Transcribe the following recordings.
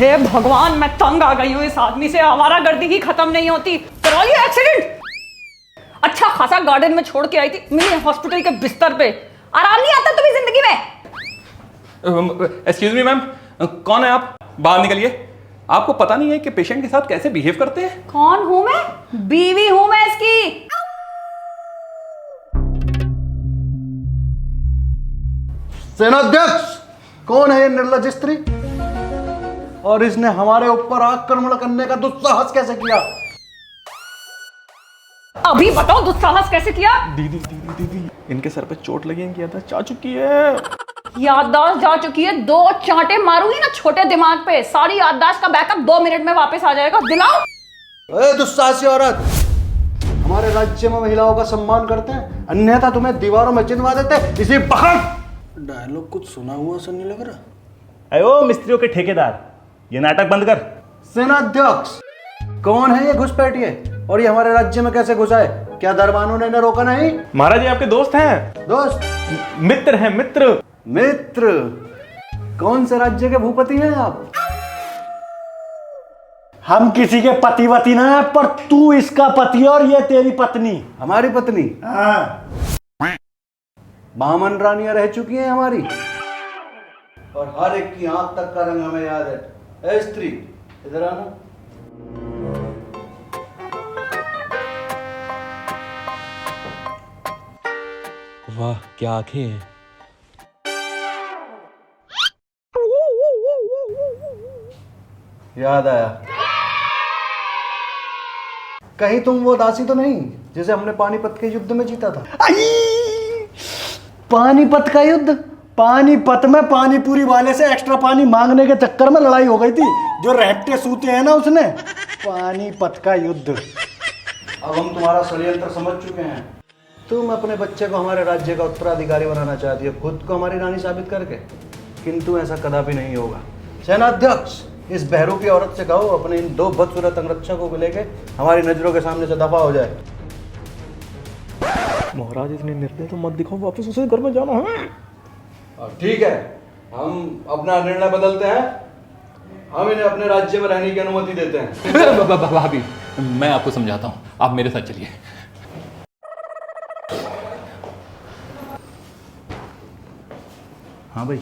हे भगवान, मैं तंग आ गई हूँ इस आदमी से। आवारागर्दी ही खत्म नहीं होती। करा लिया एक्सीडेंट। अच्छा खासा गार्डन में छोड़ के आई थी, मिली हॉस्पिटल के बिस्तर पे। आराम नहीं आता तुम्हें जिंदगी में? एक्सक्यूज मी मैम, कौन है आप? बाहर निकलिए। आपको पता नहीं है कि पेशेंट के साथ कैसे बिहेव करते हैं? कौन हूं मैं? बीवी हूं मैं इसकी। सेनाध्यक्ष, कौन है ये निर्लज स्त्री और इसने हमारे ऊपर आक्रमण करने का दुस्साहस कैसे किया? अभी बताओ दुस्साहस कैसे किया? दीदी दीदी दीदी, इनके सर पे चोट लगी, इनकी याददाश्त जा चुकी है। याददाश्त जा चुकी है? 2 चांटे मारूंगी ना छोटे दिमाग पे, सारी याददाश्त का बैकअप 2 मिनट में वापस आ जाएगा। दिलाओ। ए दुस्साहसी औरत, हमारे राज्य में महिलाओं का सम्मान करते हैं, अन्यथा तुम्हें दीवारों में चिनवा देते। इसी बखत डायलॉग कुछ सुना हुआ सा नहीं लग रहा। अयो मिस्त्रियों के ठेकेदार, ये नाटक बंद कर। सेनाध्यक्ष, कौन है ये घुसपैठिए और ये हमारे राज्य में कैसे घुसा है? क्या दरबानों ने इन्हें रोका नहीं? महाराज ये आपके दोस्त हैं। दोस्त? मित्र हैं, मित्र। मित्र? कौन से राज्य के भूपति हैं आप? हम किसी के पतिवती ना है, पर तू इसका पति और ये तेरी पत्नी। हमारी पत्नी? हाँ। बामन रानियां रह चुकी हैं हमारी, और हर एक की आंख तक का रंग हमें याद है। ए स्त्री, इधर आना। वाह क्या आंखें हैं। याद आया। कहीं तुम वो दासी तो नहीं जिसे हमने पानीपत के युद्ध में जीता था? पानीपत का युद्ध? पानीपत में पानीपुरी वाले से एक्स्ट्रा पानी मांगने के चक्कर में लड़ाई हो गई थी, जो रेपटे सूते हैं ना उसने। पानीपत का युद्ध। अब हम तुम्हारा षड्यंत्र समझ चुके हैं। तुम अपने बच्चे को हमारे राज्य का उत्तराधिकारी बनाना चाहती हो, खुद को हमारी रानी साबित करके, किंतु ऐसा कदापि नहीं होगा। सेनाध्यक्ष, इस बहरूपी औरत से कहो अपने इन 2 बदसूरत अंगरक्षकों को लेके हमारी नजरों के सामने से दफा हो जाए। महाराज इतने निर्दय तो मत दिखाओ, वापस उसे घर में जाना है। ठीक है, हम अपना निर्णय बदलते हैं। हम इन्हें अपने राज्य में रहने की अनुमति देते हैं। भाभी, मैं आपको समझाता हूँ, आप मेरे साथ चलिए। हाँ भाई,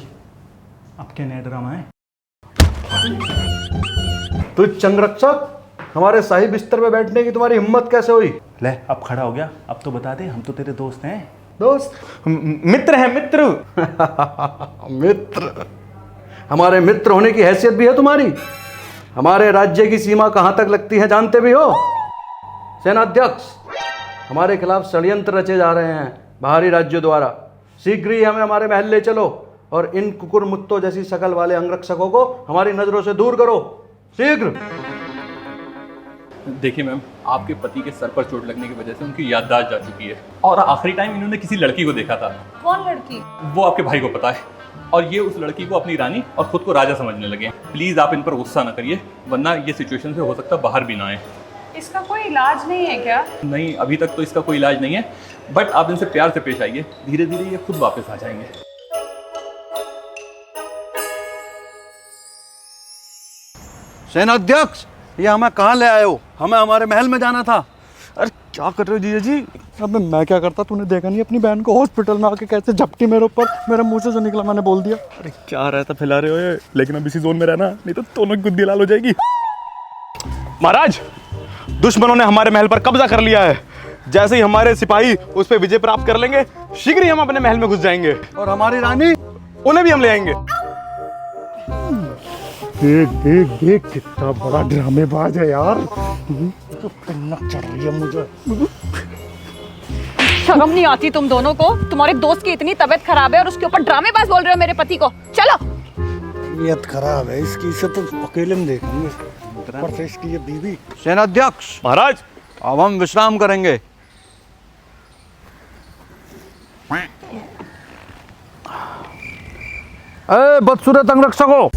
अब क्या नया ड्रामा है? तू चंगरक्षक, हमारे शाही बिस्तर पे बैठने की तुम्हारी हिम्मत कैसे हुई? ले, अब खड़ा हो गया, अब तो बता दे, हम तो तेरे दोस्त हैं। दोस्त? मित्र हैं, मित्र। मित्र? हमारे मित्र होने की हैसियत भी है तुम्हारी? हमारे राज्य की सीमा कहां तक लगती है जानते भी हो? सेनाध्यक्ष, हमारे खिलाफ षड्यंत्र रचे जा रहे हैं बाहरी राज्यों द्वारा। शीघ्र ही हमें हमारे महल ले चलो और इन कुकुर मुत्तों जैसी शकल वाले अंगरक्षकों को हमारी नजरों से दूर करो, शीघ्र। देखिए मैम, आपके पति के सर पर चोट लगने की वजह से उनकी याददाश्त जा चुकी है, और आखिरी टाइम इन्होंने किसी लड़की को देखा था। कौन लड़की? वो आपके भाई को पता है, और ये उस लड़की को अपनी रानी और खुद को राजा समझने लगे। प्लीज आप इन पर गुस्सा ना करिए, वरना ये सिचुएशन से हो सकता है बाहर भी ना आए। इसका कोई इलाज नहीं है क्या? नहीं, अभी तक तो इसका कोई इलाज नहीं है, बट आप इनसे प्यार से पेश आइए, धीरे धीरे ये खुद वापस आ जाएंगे। सेनाध्यक्ष, ये हमें कहाँ ले आए हो? हमें हमारे महल में जाना था। अरे क्या कर रहे हो जीजा जी? अब मैं क्या करता, तूने देखा नहीं अपनी बहन को हॉस्पिटल में आके कैसे झपटी मेरे ऊपर, मेरे मुंह से जो निकला मैंने बोल दिया। अरे क्या रहता फैला रहे हो ये, लेकिन अब इसी जोन में रहना, नहीं तो दोनों की गुद्दी लाल हो जाएगी। महाराज, दुश्मनों ने हमारे महल पर कब्जा कर लिया है। जैसे ही हमारे सिपाही उस पर विजय प्राप्त कर लेंगे, शीघ्र ही हम अपने महल में घुस जाएंगे, और हमारी रानी? उन्हें भी हम ले आएंगे। देख देख देख, कितना बड़ा ड्रामेबाज है यार। तो पिन्नक चढ़ रही है मुझे। शर्म नहीं आती तुम दोनों को? तुम्हारे दोस्त की इतनी तबीयत खराब है और उसके ऊपर ड्रामेबाज बोल रहे हो मेरे पति को? चलो। नियत खराब है इसकी, इसे तो अकेले में देखेंगे, पर से इसकी ये बीवी। सेनाध्यक्ष, महाराज, अब हम विश्राम करेंगे। अरे बदसूरत अंगरक्षकों,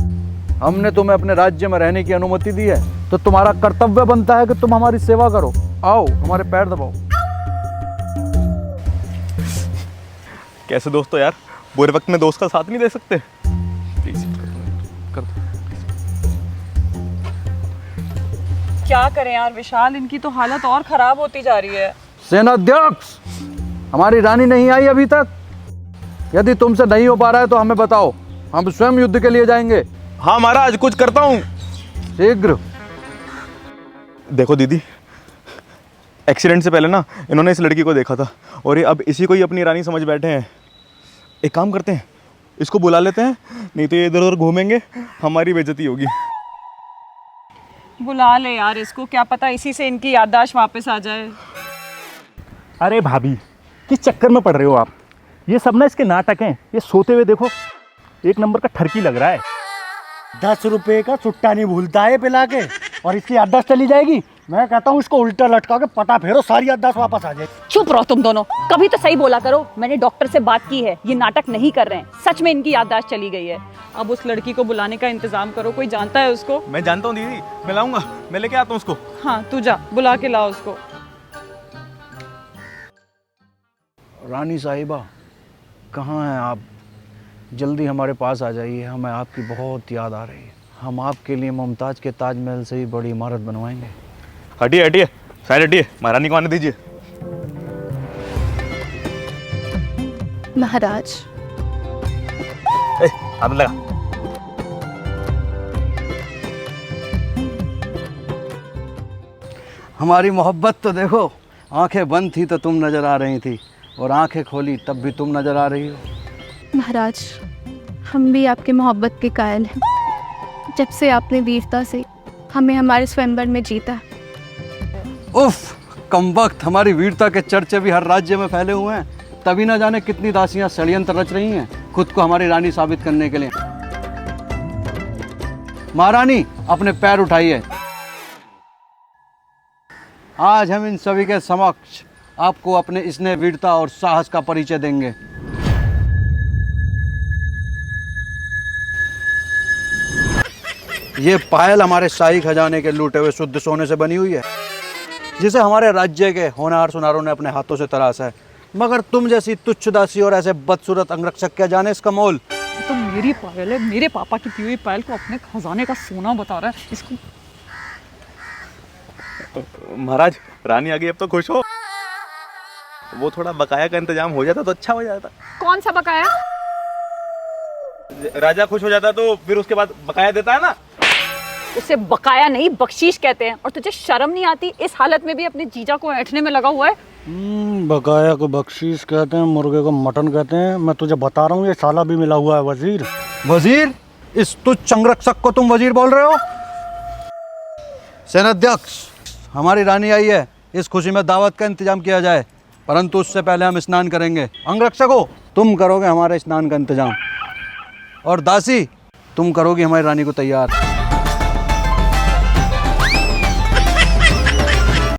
हमने तुम्हें अपने राज्य में रहने की अनुमति दी है, तो तुम्हारा कर्तव्य बनता है कि तुम हमारी सेवा करो। आओ, हमारे पैर दबाओ। कैसे दोस्तों यार, बुरे वक्त में दोस्त का साथ नहीं दे सकते? प्लीज कर दो। क्या करें यार विशाल, इनकी तो हालत और खराब होती जा रही है। सेनाध्यक्ष, हमारी रानी नहीं आई अभी तक। यदि तुमसे नहीं हो पा रहा है तो हमें बताओ, हम स्वयं युद्ध के लिए जाएंगे। हाँ महाराज, कुछ करता हूँ। शीघ्र। देखो दीदी, एक्सीडेंट से पहले ना इन्होंने इस लड़की को देखा था और ये अब इसी को ही अपनी रानी समझ बैठे हैं। एक काम करते हैं, इसको बुला लेते हैं, नहीं तो ये इधर उधर घूमेंगे, हमारी बेइज्जती होगी। बुला ले यार इसको, क्या पता इसी से इनकी याददाश्त वापस आ जाए। अरे भाभी, किस चक्कर में पड़ रहे हो आप? ये सब ना इसके नाटक हैं। ये सोते हुए देखो, एक नंबर का ठरकी लग रहा है। 10 रुपए का सुट्टा नहीं भूलता है पिला के, और इसकी याददाश्त चली जाएगी। मैं कहता हूँ इसको उल्टा लटका के पटा फेरो, सारी याददाश्त वापस आ जाए। चुप रहो तुम दोनों, कभी तो सही बोला करो। मैंने डॉक्टर से बात की है, ये नाटक नहीं कर रहे हैं, सच में इनकी याददाश्त चली गई है। अब उस लड़की को बुलाने का इंतजाम करो, कोई जानता है उसको? मैं जानता हूँ दीदी, मैं लाऊंगा, मैं लेके आता हूँ उसको। हाँ तू जा, बुला के ला उसको। रानी साहिबा, कहाँ हैं आप? जल्दी हमारे पास आ जाइए, हमें आपकी बहुत याद आ रही है। हम आपके लिए मुमताज के ताजमहल से भी बड़ी इमारत बनवाएंगे। हटिए हटिए, साइड हटिए, महारानी को आने दीजिए। महाराज, हाथ लगा। हमारी मोहब्बत तो देखो, आंखें बंद थी तो तुम नजर आ रही थी, और आंखें खोली तब भी तुम नजर आ रही हो। महाराज, हम भी आपके मोहब्बत के कायल हैं। जब से आपने वीरता से हमें हमारे स्वयंवर में जीता। उफ, कमबख्त, हमारी वीरता के चर्चे भी हर राज्य में फैले हुए हैं, तभी ना जाने कितनी दासियां षड्यंत्र रच रही हैं खुद को हमारी रानी साबित करने के लिए। महारानी, अपने पैर उठाइए। आज हम इन सभी के समक्ष आपको अपने स्नेह, वीरता और साहस का परिचय देंगे। ये पायल हमारे शाही खजाने के लूटे हुए शुद्ध सोने से बनी हुई है, जिसे हमारे राज्य के होनहार सुनारों ने अपने हाथों से तराशा है। मगर तुम जैसी तुच्छ दासी और ऐसे बदसूरत अंगरक्षक क्या जाने इसका मोल। तो मेरी पायल है, मेरे पापा की पी हुई पायल को अपने खजाने का सोना बता रहा है इसको। महाराज, रानी आ गई, अब तो खुश हो। वो थोड़ा बकाया का इंतजाम हो जाता तो अच्छा हो जाता। कौन सा बकाया? राजा खुश हो जाता तो फिर उसके बाद बकाया देता है ना। उसे बकाया नहीं, बख्शीश कहते हैं। और तुझे शर्म नहीं आती? इस हालत में भी अपने जीजा को ऐंठने में लगा हुआ है। बकाया को बख्शीश कहते हैं, मुर्गे को मटन कहते हैं। मैं तुझे बता रहा हूँ, ये साला भी मिला हुआ है वजीर। वजीर? इस तुच्छ अंगरक्षक को तुम वजीर बोल रहे हो? सेनाध्यक्ष, हमारी रानी आई है, इस खुशी में दावत का इंतजाम किया जाए, परंतु उससे पहले हम स्नान करेंगे। अंगरक्षकों, तुम करोगे हमारे स्नान का इंतजाम, और दासी, तुम करोगी हमारी रानी को तैयार।